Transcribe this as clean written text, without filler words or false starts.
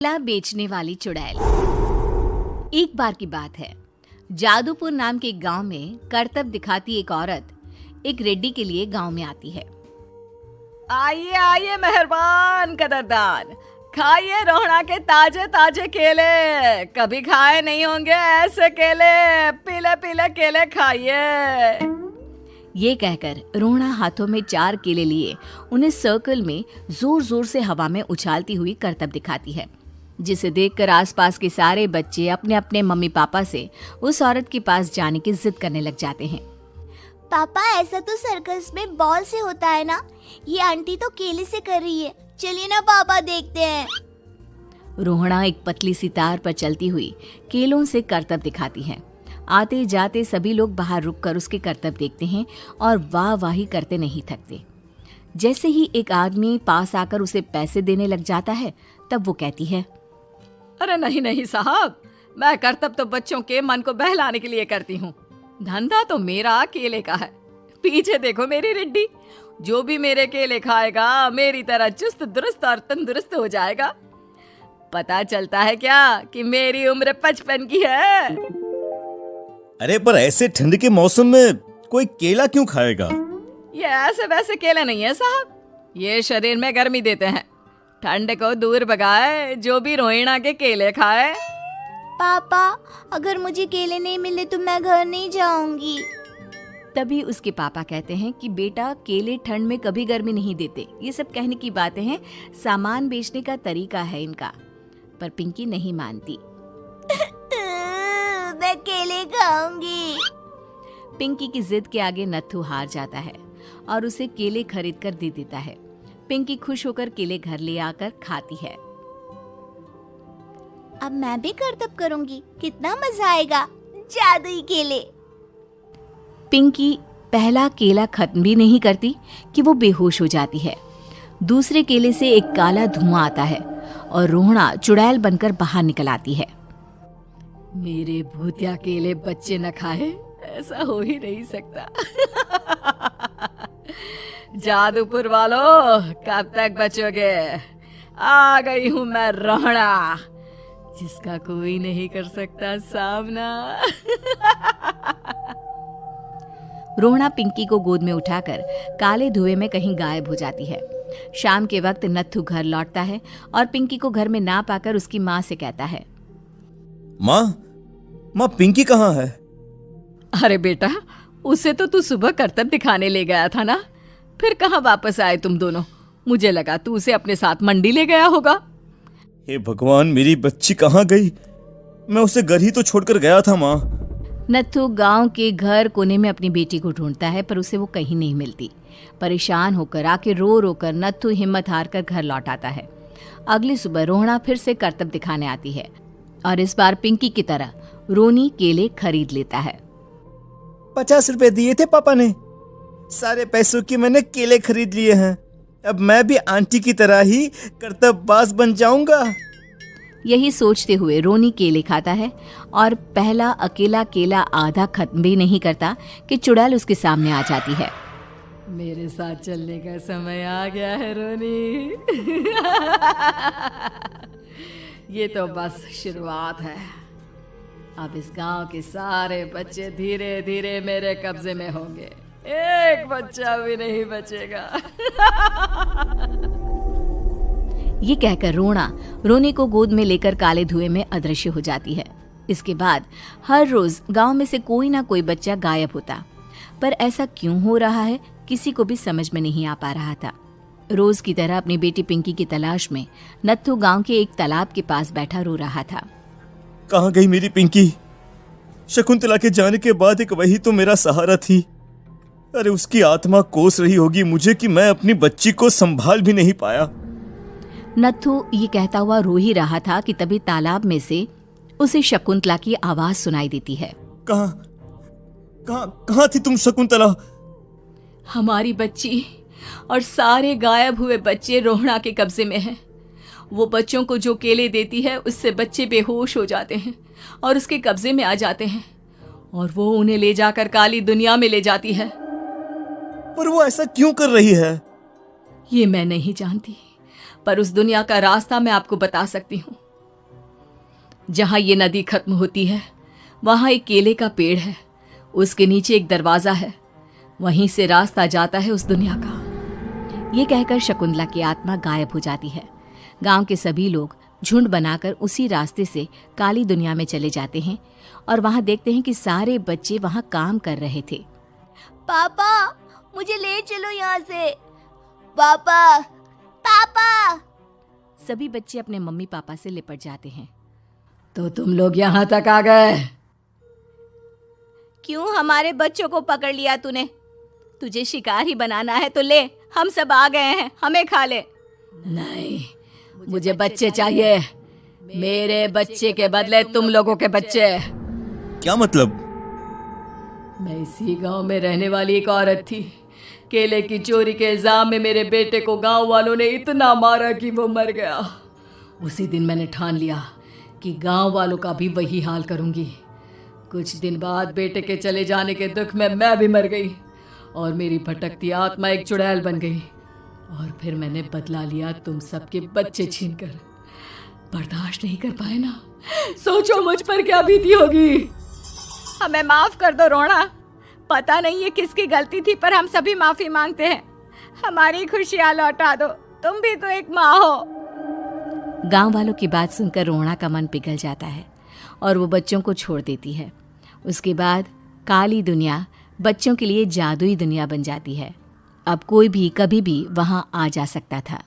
केला बेचने वाली चुड़ैल। एक बार की बात है, जादूपुर नाम के एक गांव में करतब दिखाती एक औरत एक रेड्डी के लिए गांव में आती है। आइए आइए मेहरबान कदरदान, खाइए रोहड़ा के ताजे ताजे केले। कभी खाए नहीं होंगे ऐसे केले, पीले पीले केले खाइए। ये कहकर रोहड़ा हाथों में 4 केले लिए उन्हें सर्कल में जोर जोर से हवा में उछालती हुई करतब दिखाती है, जिसे देखकर आसपास के सारे बच्चे अपने अपने मम्मी पापा से उस औरत के पास जाने की जिद करने लग जाते हैं। पापा, ऐसा तो सर्कस में बॉल से होता है ना, ये आंटी तो केले से कर रही है। चलिए ना पापा, देखते हैं। रोहड़ा एक पतली सी तार पर चलती हुई केलों से करतब दिखाती है। आते जाते सभी लोग बाहर रुककर उसके करतब देखते हैं और वाह वाही करते नहीं थकते। जैसे ही एक आदमी पास आकर उसे पैसे देने लग जाता है, तब वो कहती है, अरे नहीं नहीं साहब, मैं करतब तो बच्चों के मन को बहलाने के लिए करती हूँ। धंधा तो मेरा केले का है। पीछे देखो मेरी रिड्डी, जो भी मेरे केले खाएगा मेरी तरह चुस्त दुरुस्त और तंदुरुस्त हो जाएगा। पता चलता है क्या कि मेरी उम्र 55 की है। अरे पर ऐसे ठंड के मौसम में कोई केला क्यों खाएगा? ये ऐसे वैसे केले नहीं है साहब, ये शरीर में गर्मी देते हैं। ठंड को दूर भगाए जो भी रोहिणा के केले खाए। पापा, अगर मुझे केले नहीं मिले तो मैं घर नहीं जाऊंगी। तभी उसके पापा कहते हैं कि बेटा, केले ठंड में कभी गर्मी नहीं देते। ये सब कहने की बातें हैं, सामान बेचने का तरीका है इनका। पर पिंकी नहीं मानती। मैं केले खाऊंगी। पिंकी की जिद के आगे नत्थू हार जाता है और उसे केले खरीद कर दे देता है। पिंकी खुश होकर केले घर ले आकर खाती है। अब मैं भी करतब करूंगी, कितना मजा आएगा। जादुई केले। पिंकी पहला केला खत्म भी नहीं करती कि वो बेहोश हो जाती है। दूसरे केले से एक काला धुआं आता है और रोहड़ा चुड़ैल बनकर बाहर निकल आती है। मेरे भूतिया केले बच्चे न खाए, ऐसा हो ही नहीं सकता। जादूपुर वालों, कब तक बचोगे? आ गई हूँ मैं रोहड़ा, जिसका कोई नहीं कर सकता सामना। रोहड़ा पिंकी को गोद में उठाकर काले धुएं में कहीं गायब हो जाती है। शाम के वक्त नत्थू घर लौटता है और पिंकी को घर में ना पाकर उसकी माँ से कहता है, माँ पिंकी कहाँ है? अरे बेटा, उसे तो तू सुबह करतब दिखाने ले गया था ना, फिर कहाँ वापस आए तुम दोनों? मुझे लगा तू उसे अपने साथ मंडी ले गया होगा। हे भगवान, मेरी बच्ची कहाँ गई? मैं उसे घर ही तो छोड़कर गया था माँ। नत्थू गांव के घर कोने में अपनी बेटी को ढूंढता है, पर उसे वो कहीं नहीं मिलती। परेशान होकर आके रो रो कर नत्थू हिम्मत हार कर घर लौट आता है। अगली सुबह रोहड़ा फिर से करतब दिखाने आती है और इस बार पिंकी की तरह रोनी केले खरीद लेता है। 50 रुपए दिए थे पापा ने, सारे पैसों की मैंने केले खरीद लिए हैं। अब मैं भी आंटी की तरह ही करतबबाज बन जाऊंगा। यही सोचते हुए रोनी केले खाता है और पहला अकेला केला आधा खत्म भी नहीं करता कि चुड़ैल उसके सामने आ जाती है। मेरे साथ चलने का समय आ गया है रोनी। ये तो बस शुरुआत है। अब इस गांव के सारे बच्चे धीरे धीरे मेरे कब्जे में होंगे, एक बच्चा भी नहीं बचेगा। ये कहकर रोना रोनी को गोद में लेकर काले धुएं में अदृश्य हो जाती है। इसके बाद हर रोज गांव में से कोई ना कोई बच्चा गायब होता, पर ऐसा क्यों हो रहा है किसी को भी समझ में नहीं आ पा रहा था। रोज की तरह अपनी बेटी पिंकी की तलाश में नत्थू गांव के एक तालाब के पास बैठा रो रहा था। कहाँ गई मेरी पिंकी? शकुंतला के जाने के बाद एक वही तो मेरा सहारा थी। अरे उसकी आत्मा कोस रही होगी मुझे कि मैं अपनी बच्ची को संभाल भी नहीं पाया। नत्थू ये कहता हुआ रो ही रहा था कि तभी तालाब में से उसे शकुंतला की आवाज सुनाई देती है। कहाँ थी तुम शकुंतला? हमारी बच्ची और सारे गायब हुए बच्चे रोहड़ा के कब्जे में हैं। वो बच्चों को जो केले देती है उससे बच्चे बेहोश हो जाते हैं और उसके कब्जे में आ जाते हैं और वो उन्हें ले जाकर काली दुनिया में ले जाती है। पर वो ऐसा क्यों कर रही है? ये मैं नहीं जानती, पर उस दुनिया का रास्ता मैं आपको बता सकती हूँ। जहाँ ये नदी खत्म होती है वहाँ एक केले का पेड़ है, उसके नीचे एक दरवाजा है, वहीं से रास्ता जाता है उस दुनिया का। ये कहकर शकुंतला की आत्मा गायब हो जाती है। गांव के सभी लोग झुंड बनाकर उसी रास्ते से काली दुनिया में चले जाते हैं और वहां देखते हैं कि सारे बच्चे वहां काम कर रहे थे। पापा मुझे ले चलो यहाँ से। पापा पापा। सभी बच्चे अपने मम्मी पापा से लिपट जाते हैं। तो तुम लोग यहाँ तक आ गए? क्यों हमारे बच्चों को पकड़ लिया तूने? तुझे शिकार ही बनाना है तो ले, हम सब आ गए हैं, हमें खा ले। नहीं, मुझे बच्चे चाहिए, मेरे बच्चे के बदले तुम लोगों के बच्चे। क्या मतलब? मैं इसी गांव में रहने वाली एक औरत थी। केले की चोरी के इल्जाम में मेरे बेटे को गांव वालों ने इतना मारा कि वो मर गया। उसी दिन मैंने ठान लिया कि गांव वालों का भी वही हाल करूंगी। कुछ दिन बाद बेटे के चले जाने के दुख में मैं भी मर गई और मेरी भटकती आत्मा एक चुड़ैल बन गई। और फिर मैंने बदला लिया तुम सबके बच्चे छीनकर। बर्दाश्त नहीं कर पाए ना, सोचो मुझ पर क्या बीती होगी। हमें माफ कर दो रोना, पता नहीं ये किसकी गलती थी पर हम सभी माफी मांगते हैं। हमारी खुशियां लौटा दो, तुम भी तो एक माँ हो। गांव वालों की बात सुनकर रोना का मन पिघल जाता है और वो बच्चों को छोड़ देती है। उसके बाद काली दुनिया बच्चों के लिए जादुई दुनिया बन जाती है। अब कोई भी कभी भी वहां आ जा सकता था।